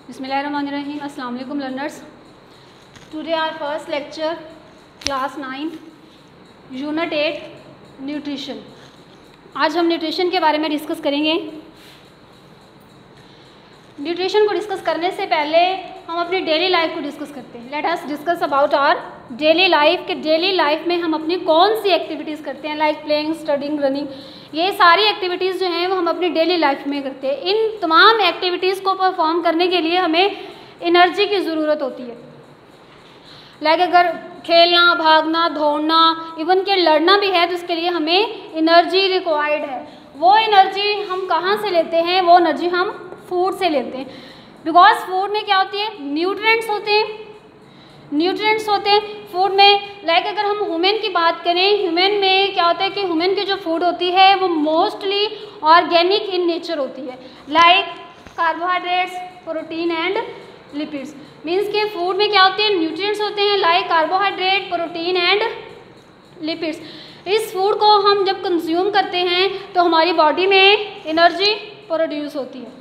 बिस्मिल्लाहिर्रहमानिर्रहीम। अस्सलाम वालेकुम learners. Today our first lecture class 9 unit 8 nutrition. आज हम न्यूट्रिशन के बारे में डिस्कस करेंगे। न्यूट्रिशन को डिस्कस करने से पहले हम अपनी डेली लाइफ को डिस्कस करते हैं। Let us discuss about our daily life कि डेली लाइफ में हम अपनी कौन सी एक्टिविटीज़ करते हैं, लाइक प्लेइंग, स्टडिंग, रनिंग। ये सारी एक्टिविटीज़ जो हैं वो हम अपनी डेली लाइफ में करते हैं। इन तमाम एक्टिविटीज़ को परफॉर्म करने के लिए हमें एनर्जी की ज़रूरत होती है। लाइक अगर खेलना, भागना, दौड़ना, इवन के लड़ना भी है तो उसके लिए हमें एनर्जी रिक्वायर्ड है। वो एनर्जी हम कहाँ से लेते हैं? वो एनर्जी हम फूड से लेते हैं। बिकॉज फूड में क्या होती है? न्यूट्रिएंट्स होते हैं। न्यूट्रिएंट्स होते हैं फूड में। लाइक अगर हम ह्यूमन की बात करें, ह्यूमन में क्या होता है कि ह्यूमन की जो फूड होती है वो मोस्टली ऑर्गेनिक इन नेचर होती है। Like carbohydrates, protein and lipids. Means के फूड में क्या होते हैं? न्यूट्रिएंट्स होते हैं like carbohydrate, protein and lipids. इस फूड को हम जब कंज्यूम करते हैं तो हमारी बॉडी में एनर्जी प्रोड्यूस होती है।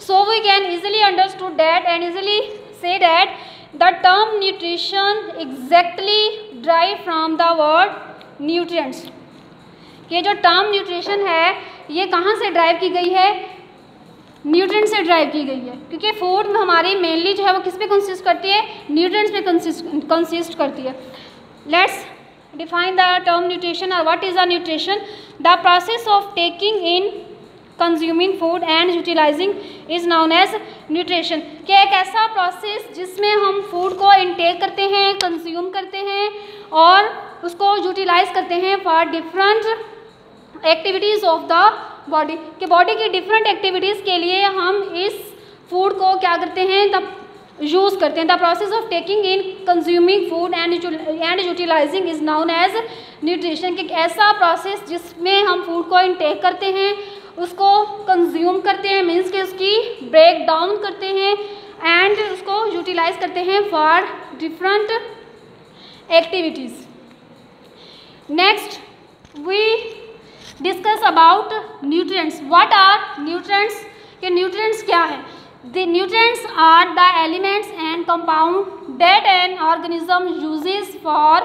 So we can easily understood that and easily say that the term nutrition exactly derive from the word nutrients। ये जो टर्म न्यूट्रिशन है ये कहाँ से ड्राइव की गई है? न्यूट्रिएंट से ड्राइव की गई है, क्योंकि फूड में हमारी मेनली जो है वो किस पे कंसिस्ट करती है? न्यूट्रिएंट्स पे कंसिस्ट करती है। Let's define the term nutrition और what is a nutrition. The process of taking in, consuming food and utilising is known as nutrition. कि एक ऐसा प्रोसेस जिसमें हम फूड को इनटेक करते हैं, कंज्यूम करते हैं और उसको यूटिलाइज करते हैं for different activities of the body. कि बॉडी की डिफरेंट एक्टिविटीज़ के लिए हम इस फूड को क्या करते हैं? यूज़ करते हैं। The process of taking in, consuming food and utilising is known as nutrition. कि ऐसा प्रोसेस जिसमें हम फूड को इनटेक करते हैं, उसको कंज्यूम करते हैं, मीन्स कि उसकी ब्रेक डाउन करते हैं एंड उसको यूटिलाइज करते हैं for different activities. Next we discuss about nutrients. What are nutrients? कि न्यूट्रिएंट्स क्या है? The nutrients are the elements and compound that an organism uses for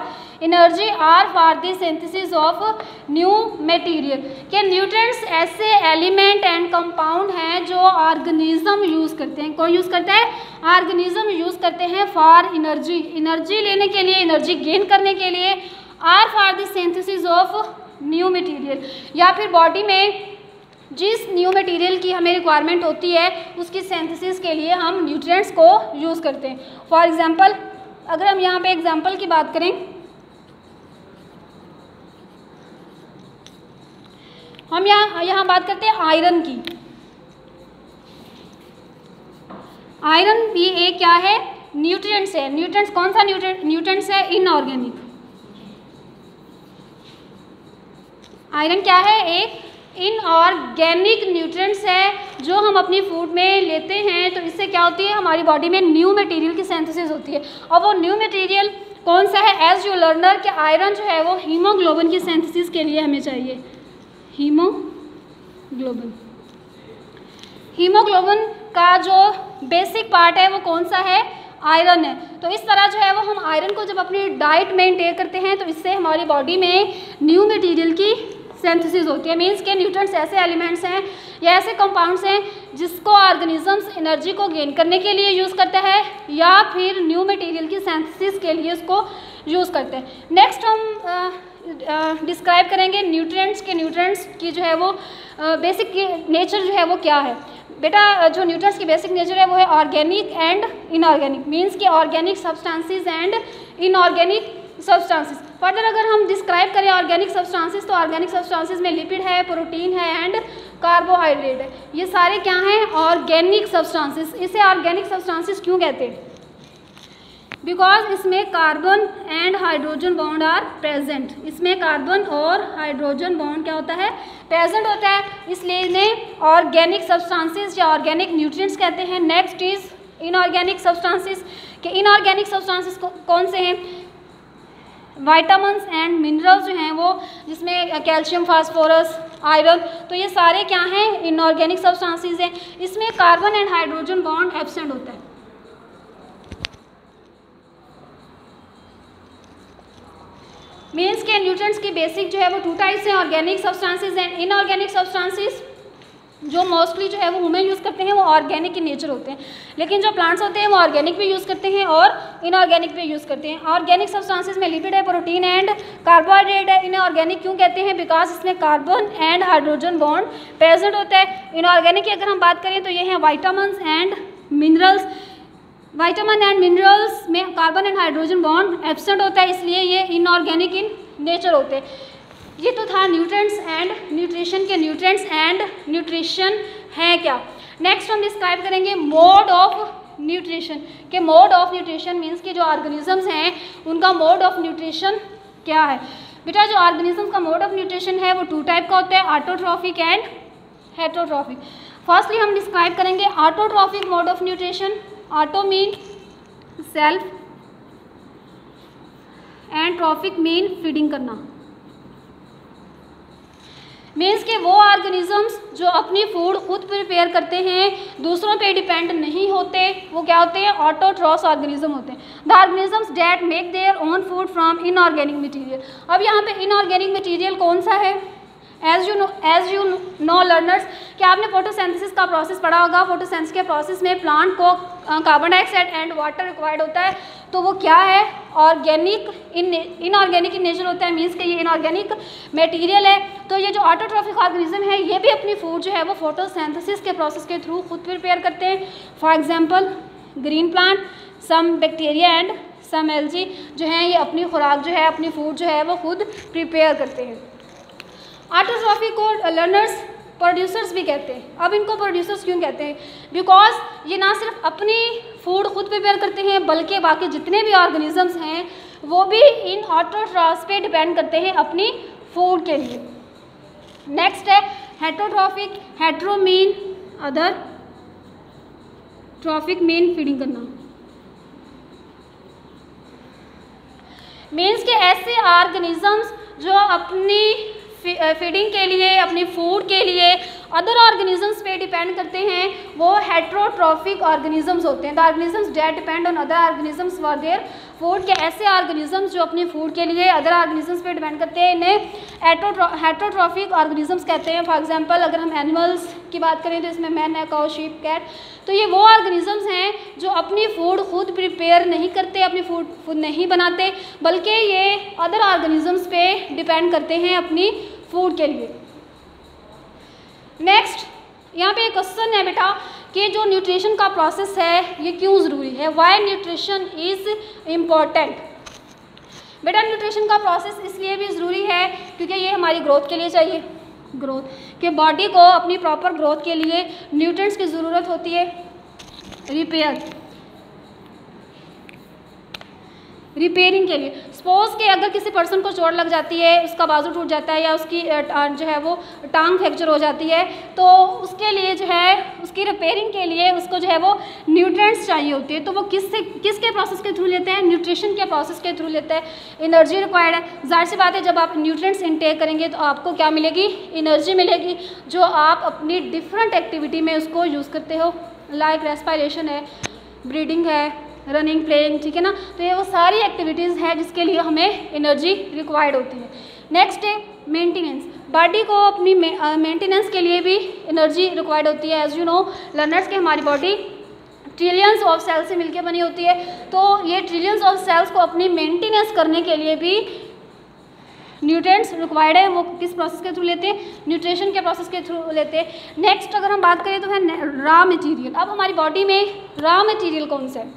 energy or for the synthesis of new material। कि nutrients ऐसे element and compound हैं जो organism use करते हैं। कौन यूज़ करता है? ऑर्गेनिज्म यूज़ करते हैं फॉर एनर्जी, एनर्जी लेने के लिए, एनर्जी गेन करने के लिए, और for the synthesis of new material, या फिर बॉडी में जिस न्यू मटेरियल की हमें रिक्वायरमेंट होती है उसकी सिंथेसिस के लिए हम न्यूट्रिएंट्स को यूज़ करते हैं। फॉर एग्जांपल अगर हम यहाँ पे एग्जांपल की बात करें, हम यहाँ बात करते हैं आयरन की। आयरन भी एक क्या है? न्यूट्रिएंट्स है। न्यूट्रिएंट्स कौन सा न्यूट्रिएंट्स है? इनऑर्गेनिक। आयरन क्या है? एक इनऑर्गेनिक न्यूट्रिएंट्स है जो हम अपनी फूड में लेते हैं। तो इससे क्या होती है? हमारी बॉडी में न्यू मटेरियल की सिंथेसिस होती है। और वो न्यू मटेरियल कौन सा है? एज यू लर्नर कि आयरन जो है वो हीमोग्लोबिन की सिंथेसिस के लिए हमें चाहिए। हीमोग्लोबिन, हीमोग्लोबिन का जो बेसिक पार्ट है वो कौन सा है? आयरन है। तो इस तरह जो है वो हम आयरन को जब अपनी डाइट में इंटेक करते हैं तो इससे हमारी बॉडी में न्यू मटेरियल की सिंथेसिस होती है। मीन्स के न्यूट्रिएंट्स ऐसे एलिमेंट्स हैं या ऐसे कंपाउंड्स हैं जिसको ऑर्गेनिजम्स एनर्जी को गेन करने के लिए यूज़ करता है या फिर न्यू मटेरियल की सिंथेसिस के लिए उसको यूज़ करते हैं। नेक्स्ट हम डिस्क्राइब करेंगे न्यूट्रिएंट्स के। न्यूट्रिएंट्स की जो है वो बेसिक नेचर जो है वो क्या है? बेटा जो न्यूट्रिएंट्स की बेसिक नेचर है वो है ऑर्गेनिक एंड इनऑर्गेनिक। मीन्स कि organic substances and inorganic substances. Further अगर हम डिस्क्राइब करें ऑर्गेनिक सब्सटेंसेस तो ऑर्गेनिक सब्सटेंसेस में लिपिड है, प्रोटीन है एंड कार्बोहाइड्रेट है। ये सारे क्या हैं? Organic substances. इसे ऑर्गेनिक सब्सटेंसेस क्यों कहते हैं? बिकॉज इसमें carbon and hydrogen bond are present. इसमें कार्बन और हाइड्रोजन बॉन्ड क्या होता है? प्रेजेंट होता है, इसलिए इन्हें ऑर्गेनिक सब्सटेंसेस या ऑर्गेनिक न्यूट्रिएंट्स कहते हैं। Next is inorganic substances. कि इनऑर्गेनिक सब्सटेंसेस कौन से हैं? वाइटामिन्स एंड मिनरल्स जो हैं वो, जिसमें कैल्शियम, फास्फोरस, आयरन। तो ये सारे क्या हैं, इनऑर्गेनिक सब्सटेंसेस हैं। इसमें carbon and hydrogen bond absent होता है। मीन्स के न्यूट्रिएंट्स की बेसिक जो है वो 2 टाइप्स हैं, organic substances and inorganic substances. जो मोस्टली जो है वो ह्यूमन यूज़ करते हैं वो ऑर्गेनिक इन नेचर होते हैं, लेकिन जो प्लांट्स होते हैं वो ऑर्गेनिक भी यूज़ करते हैं और इनऑर्गेनिक भी यूज़ करते हैं। ऑर्गेनिक सब्सटेंसेस में लिपिड है, प्रोटीन एंड कार्बोहाइड्रेट है। इनऑर्गेनिक क्यों कहते हैं, बिकॉज इसमें carbon and hydrogen bond present होता है। इनऑर्गेनिक की अगर हम बात करें तो ये हैं vitamins and minerals. Vitamin and minerals में carbon and hydrogen bond absent होता है, इसलिए ये इनऑर्गेनिक इन नेचर होते हैं। ये तो था न्यूट्रिएंट्स एंड न्यूट्रिशन के न्यूट्रिएंट्स एंड न्यूट्रिशन है क्या। नेक्स्ट हम डिस्क्राइब करेंगे मोड ऑफ न्यूट्रिशन के। मोड ऑफ न्यूट्रिशन मीन्स कि जो ऑर्गेनिजम्स हैं उनका मोड ऑफ न्यूट्रिशन क्या है। बेटा जो ऑर्गेनिजम्स का मोड ऑफ न्यूट्रिशन है वो 2 टाइप का होता है, ऑटोट्रॉफिक एंड हेटरोट्रॉफिक। फर्स्टली हम डिस्क्राइब करेंगे autotrophic mode of nutrition. Auto mean self and trophic mean feeding करना। मीन्स के वो ऑर्गेनिजम्स जो अपनी फूड खुद प्रिपेयर करते हैं, दूसरों पे डिपेंड नहीं होते, वो क्या होते हैं, ऑटोट्रॉफ ऑर्गेनिज्म होते हैं। The organisms that make their own food from inorganic material. अब यहाँ पे इनऑर्गेनिक मटेरियल कौन सा है, एज यू नो लर्नर्स, क्या आपने फोटोसिंथेसिस का प्रोसेस पढ़ा होगा। फोटोसिंथेसिस के प्रोसेस में प्लांट को carbon dioxide and water required होता है, तो वो क्या है, ऑर्गेनिक इनऑर्गेनिक इन नेचर होता है। मीन्स कि ये इनऑर्गेनिक मटेरियल है। तो ये जो ऑटोट्रॉफिक ऑर्गेनिज्म है ये भी अपनी फूड जो है वो फोटोसिंथेसिस के प्रोसेस के थ्रू खुद प्रिपेयर करते हैं। For example green plant, some bacteria and some algae जो हैं ये अपनी खुराक जो है, अपनी फूड जो है वो खुद प्रिपेयर करते हैं। ऑटोट्रॉफिक को लर्नर्स प्रोड्यूसर्स भी कहते हैं। अब इनको प्रोड्यूसर्स क्यों कहते हैं, बिकॉज ये ना सिर्फ अपनी फूड खुद प्रिपेयर करते हैं बल्कि बाकी जितने भी ऑर्गेनिजम्स हैं वो भी इन ऑटोट्रॉफ्स पे डिपेंड करते हैं अपनी फूड के लिए। नेक्स्ट है heterotrophic. Hetero mean other, trophic mean feeding करना। मीन्स के ऐसे ऑर्गेनिजम्स जो अपनी फीडिंग के लिए, अपनी फूड के लिए अदर ऑर्गेनिजम्स पे डिपेंड करते हैं, वो हेटरोट्रॉफिक ऑर्गेनिजम्स होते हैं। The organisms that depend on other organisms for their food, के ऐसे ऑर्गेनिजम्स जो अपनी फूड के लिए अदर ऑर्गेनिजम्स पे डिपेंड करते हैं इन्हें हेटरोट्रॉफिक ऑर्गेनिजम्स कहते हैं। फॉर एग्जांपल अगर हम एनिमल्स की बात करें तो इसमें मैन है, काऊ, शीप, कैट। तो ये वो ऑर्गेनिजम्स हैं जो अपनी फूड खुद प्रिपेयर नहीं करते, अपनी फूड खुद नहीं बनाते, बल्कि ये अदर ऑर्गेनिजम्स पे डिपेंड करते हैं अपनी फूड के लिए। नेक्स्ट यहाँ पे एक क्वेश्चन है बेटा कि जो न्यूट्रिशन का प्रोसेस है ये क्यों ज़रूरी है, वाई न्यूट्रिशन इज़ इम्पॉर्टेंट। बेटा न्यूट्रिशन का प्रोसेस इसलिए भी ज़रूरी है क्योंकि ये हमारी ग्रोथ के लिए चाहिए। ग्रोथ के बॉडी को अपनी प्रॉपर ग्रोथ के लिए न्यूट्रिएंट्स की ज़रूरत होती है। रिपेयरिंग के लिए, सपोज कि अगर किसी पर्सन को चोट लग जाती है, उसका बाजू टूट जाता है या उसकी जो है वो टांग फ्रैक्चर हो जाती है, तो उसके लिए जो है उसकी रिपेयरिंग के लिए उसको जो है वो न्यूट्रिएंट्स चाहिए होती है। तो वो किसके प्रोसेस के थ्रू लेते हैं, न्यूट्रिशन के प्रोसेस के थ्रू लेते हैं। एनर्जी रिक्वायर्ड है, जाहिर सी बात है जब आप न्यूट्रिएंट्स इनटेक करेंगे तो आपको क्या मिलेगी, एनर्जी मिलेगी, जो आप अपनी डिफरेंट एक्टिविटी में उसको यूज़ करते हो, लाइक रेस्पिरेशन है, ब्रीडिंग है, रनिंग, प्लेइंग, ठीक है ना। तो ये वो सारी एक्टिविटीज़ हैं जिसके लिए हमें एनर्जी रिक्वायर्ड होती है। नेक्स्ट है मेंटेनेंस। बॉडी को अपनी मेंटेनेंस के लिए भी एनर्जी रिक्वायर्ड होती है। एज यू नो लर्नर्स के हमारी बॉडी ट्रिलियंस ऑफ सेल्स से मिलकर बनी होती है, तो ये ट्रिलियंस ऑफ सेल्स को अपनी मेंटेनेंस करने के लिए भी न्यूट्रिएंट्स रिक्वायर्ड है। वो किस प्रोसेस के थ्रू लेते हैं, न्यूट्रिशन के प्रोसेस के थ्रू लेते हैं। नेक्स्ट अगर हम बात करें तो है रॉ मटेरियल। अब हमारी बॉडी में रॉ मटेरियल कौन सा है,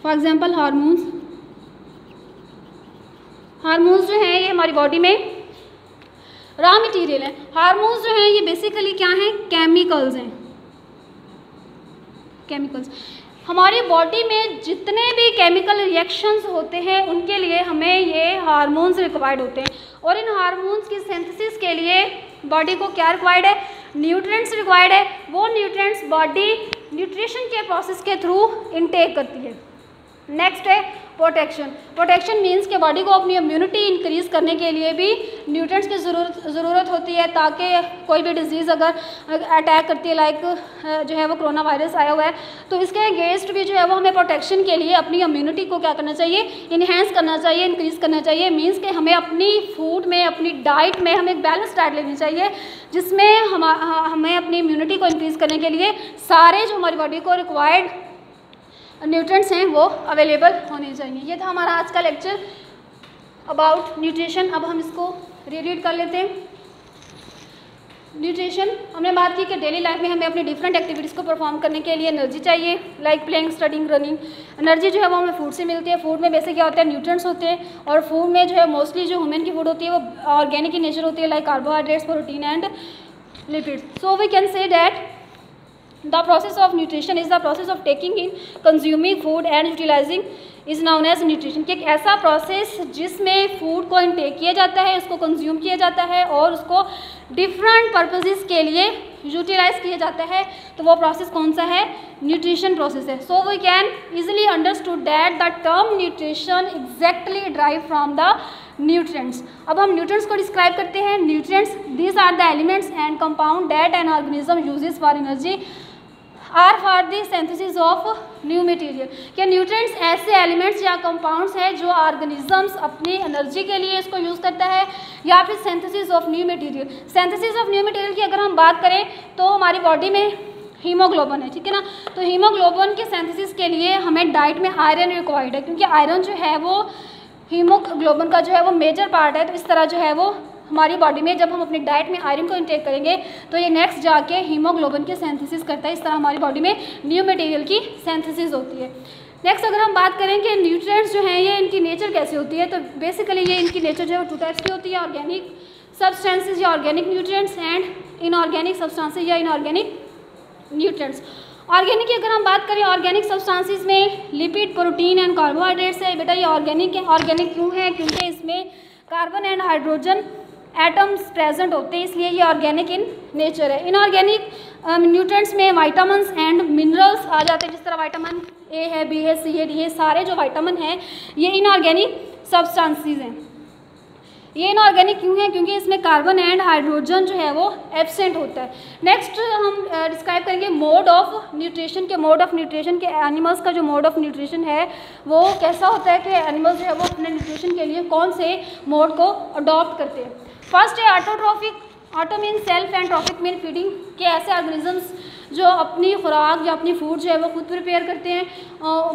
फॉर एग्जाम्पल हार्मोन्स। हार्मोन्स जो हैं ये हमारी बॉडी में रॉ मटेरियल है। हार्मोन्स जो हैं ये बेसिकली क्या हैं, केमिकल्स हैं। केमिकल्स हमारी बॉडी में जितने भी केमिकल रिएक्शंस होते हैं उनके लिए हमें ये हार्मोन्स रिक्वायर्ड होते हैं, और इन हार्मोन्स की सिंथेसिस के लिए बॉडी को क्या रिक्वायर्ड है, न्यूट्रिएंट्स रिक्वायर्ड है। वो न्यूट्रिएंट्स बॉडी न्यूट्रिशन के प्रोसेस के थ्रू इनटेक करती है। नेक्स्ट है प्रोटेक्शन। प्रोटेक्शन मीन्स कि बॉडी को अपनी इम्यूनिटी इंक्रीज करने के लिए भी न्यूट्रिएंट्स की ज़रूरत होती है, ताकि कोई भी डिजीज़ अगर अटैक करती है, लाइक जो है वो कोरोना वायरस आया हुआ है, तो इसके अगेंस्ट भी जो है वो हमें प्रोटेक्शन के लिए अपनी इम्यूनिटी को क्या करना चाहिए, इन्हेंस करना चाहिए, इंक्रीज़ करना चाहिए। मीन्स कि हमें अपनी फूड में, अपनी डाइट में हमें एक बैलेंस डाइट लेनी चाहिए, जिसमें हमें अपनी इम्यूनिटी को इंक्रीज़ करने के लिए सारे जो हमारी बॉडी को रिक्वायर्ड न्यूट्रिएंट्स हैं वो अवेलेबल होने चाहिए। ये था हमारा आज का लेक्चर अबाउट न्यूट्रिशन। अब हम इसको रीड कर लेते हैं। न्यूट्रिशन हमने बात की कि डेली लाइफ में हमें अपनी डिफरेंट एक्टिविटीज़ को परफॉर्म करने के लिए एनर्जी चाहिए, like playing, studying, running. Energy जो है वो हमें फूड से मिलती है। फूड में बेसिक क्या होता है, न्यूट्रिएंट्स होते हैं, और फूड में जो है मोस्टली जो ह्यूमन की फूड होती है वो ऑर्गेनिक in नेचर होती है, like carbohydrates, protein and lipids. So we can say that the process of nutrition is the process of taking in, consuming food and utilizing is known as nutrition। कि एक ऐसा process जिसमें food को intake किया जाता है, उसको consume किया जाता है और उसको डिफरेंट पर्पसेस के लिए यूटिलाइज किया जाता है, तो वो प्रोसेस कौन सा है, न्यूट्रिशन प्रोसेस है। So we can easily understood that the term nutrition exactly drive from the nutrients. अब हम न्यूट्रिएंट्स को डिस्क्राइब करते हैं। Nutrients these are the elements and compound that an organism uses for energy or for the synthesis of new material. क्या nutrients ऐसे elements या compounds हैं जो ऑर्गेनिजम्स अपनी एनर्जी के लिए इसको यूज़ करता है, या फिर synthesis of new material. Synthesis of new material की अगर हम बात करें तो हमारी बॉडी में हीमोग्लोबिन है, ठीक है ना। तो हीमोग्लोबिन के सिंथेसिस के लिए हमें डाइट में आयरन रिक्वायर्ड है, क्योंकि आयरन जो है वो हीमोग्लोबिन का जो है वो मेजर पार्ट है। तो इस तरह जो है वो हमारी बॉडी में जब हम अपनी डाइट में आयरन को इंटेक करेंगे तो ये नेक्स्ट जाके हीमोग्लोबिन की सिंथेसिस करता है। इस तरह हमारी बॉडी में न्यू मटेरियल की सिंथेसिस होती है। नेक्स्ट अगर हम बात करें कि न्यूट्रिएंट्स जो हैं ये इनकी नेचर कैसे होती है, तो बेसिकली ये इनकी नेचर जो है वो टू टाइप्स की होती है, ऑर्गेनिक सब्सटेंसेज या organic nutrients and inorganic substances या इनऑर्गेनिक न्यूट्रिएंट्स। ऑर्गेनिक की अगर हम बात करें, ऑर्गेनिक सब्सटेंसेज में लिपिड, प्रोटीन एंड कार्बोहाइड्रेट्स है। बेटा ये ऑर्गेनिक है। ऑर्गेनिक क्यों है, क्योंकि इसमें carbon and hydrogen atoms present होते हैं, इसलिए ये ऑर्गेनिक इन नेचर है। इनऑर्गेनिक न्यूट्रिएंट्स में विटामिन्स एंड मिनरल्स आ जाते हैं, जिस तरह विटामिन ए है, बी है, सी है, डी है, सारे जो विटामिन हैं ये इनऑर्गेनिक सब्सटेंसेस हैं। ये इनऑर्गेनिक क्यों है, क्योंकि इसमें कार्बन एंड हाइड्रोजन जो है वो एब्सेंट होता है। नेक्स्ट हम डिस्क्राइब करेंगे मोड ऑफ न्यूट्रिशन के। मोड ऑफ न्यूट्रिशन के एनिमल्स का जो मोड ऑफ न्यूट्रिशन है वो कैसा होता है कि एनिमल्स जो है वो अपने न्यूट्रिशन के लिए कौन से मोड को अडॉप्ट करते हैं। फर्स्ट है autotrophic. Auto mean self and trophic mean feeding, के ऐसे ऑर्गेनिजम्स जो अपनी खुराक या अपनी फूड जो है वो खुद प्रिपेयर करते हैं।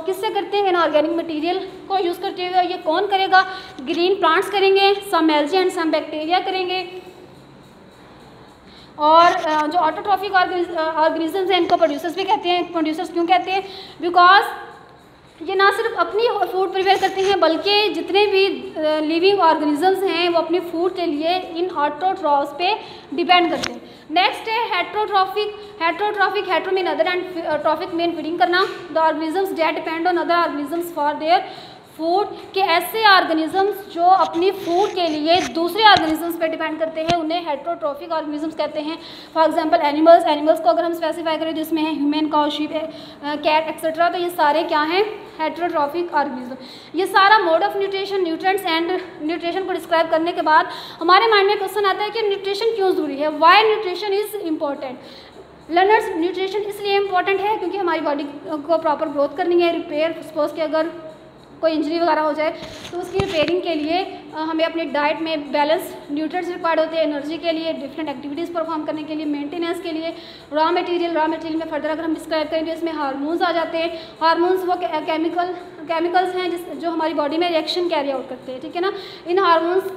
किससे करते हैं, इनऑर्गेनिक मटेरियल को यूज़ करते हुए। ये कौन करेगा, ग्रीन प्लांट्स करेंगे, सम एल्गी एंड सम बैक्टीरिया करेंगे। और जो ऑटोट्रॉफिक ऑर्गेनिजम्स हैं इनको प्रोड्यूसर्स भी कहते हैं। प्रोड्यूसर्स क्यों कहते हैं, बिकॉज ये ना सिर्फ अपनी फूड प्रिपेयर करते हैं बल्कि जितने भी लिविंग ऑर्गेनिजम्स हैं वो अपनी फूड के लिए इन ऑटोट्रॉफ्स पे डिपेंड करते हैं। नेक्स्ट है heterotrophic. Heterotrophic, hetero mean other and trophic mean feeding करना। The organisms that depend on other organisms for their food, के ऐसे ऑर्गेनिजम्स जो अपनी फूड के लिए दूसरे ऑर्गेनिजम्स पे डिपेंड करते हैं उन्हें हेट्रोट्रॉफिक ऑर्गेनिजम्स कहते हैं। फॉर एग्जांपल एनिमल्स, एनिमल्स को अगर हम स्पेसिफाई करें जिसमें है human, cow, sheep, cat etcetera, तो ये सारे क्या हैं, हेट्रोट्रॉफिक ऑर्गेनिज्म। ये सारा mode of nutrition, nutrients and nutrition को डिस्क्राइब करने के बाद हमारे माइंड में क्वेश्चन आता है कि न्यूट्रिशन क्यों ज़रूरी है, why nutrition is important. Learners, nutrition इसलिए इम्पॉर्टेंट है क्योंकि हमारी बॉडी को प्रॉपर ग्रोथ करनी है, रिपेयर, सपोज कि अगर कोई इंजरी वगैरह हो जाए तो उसकी रिपेयरिंग के लिए हमें अपनी डाइट में बैलेंस न्यूट्रिएंट्स रिक्वायर्ड होते हैं, एनर्जी के लिए, डिफरेंट एक्टिविटीज़ परफॉर्म करने के लिए, मेंटेनेंस के लिए। रॉ मटेरियल में फर्दर अगर हम डिस्क्राइब करें तो इसमें हार्मोन्स आ जाते हैं। हार्मोन्स वो केमिकल्स हैं जो हमारी बॉडी में रिएक्शन कैरी आउट करते हैं, ठीक है ना। इन हार्मोन्स,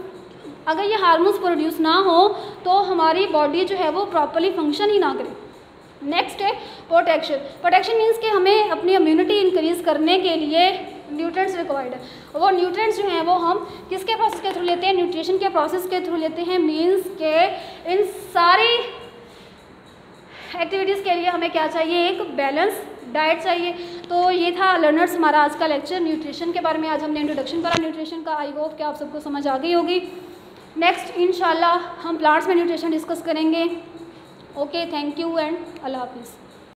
अगर ये हार्मोन्स प्रोड्यूस ना हो तो हमारी बॉडी जो है वो प्रॉपरली फंक्शन ही ना करे। नेक्स्ट है प्रोटेक्शन। प्रोटेक्शन मीन्स कि हमें अपनी इम्यूनिटी इंक्रीज़ करने के लिए न्यूट्रिएंट्स रिक्वायर्ड है। वो न्यूट्रिएंट्स जो हैं वो हम किसके प्रोसेस के थ्रू लेते हैं, न्यूट्रिशन के प्रोसेस के थ्रू लेते हैं। मीन्स के इन सारी एक्टिविटीज़ के लिए हमें क्या चाहिए, एक बैलेंस डाइट चाहिए। तो ये था लर्नर्स हमारा आज का लेक्चर न्यूट्रिशन के बारे में। आज हमने इंट्रोडक्शन करा न्यूट्रिशन का। आई होप कि आप सबको समझ आ गई होगी। नेक्स्ट इंशाल्लाह हम प्लांट्स में न्यूट्रिशन डिस्कस करेंगे। ओके, थैंक यू एंड अल्लाह हाफिज़।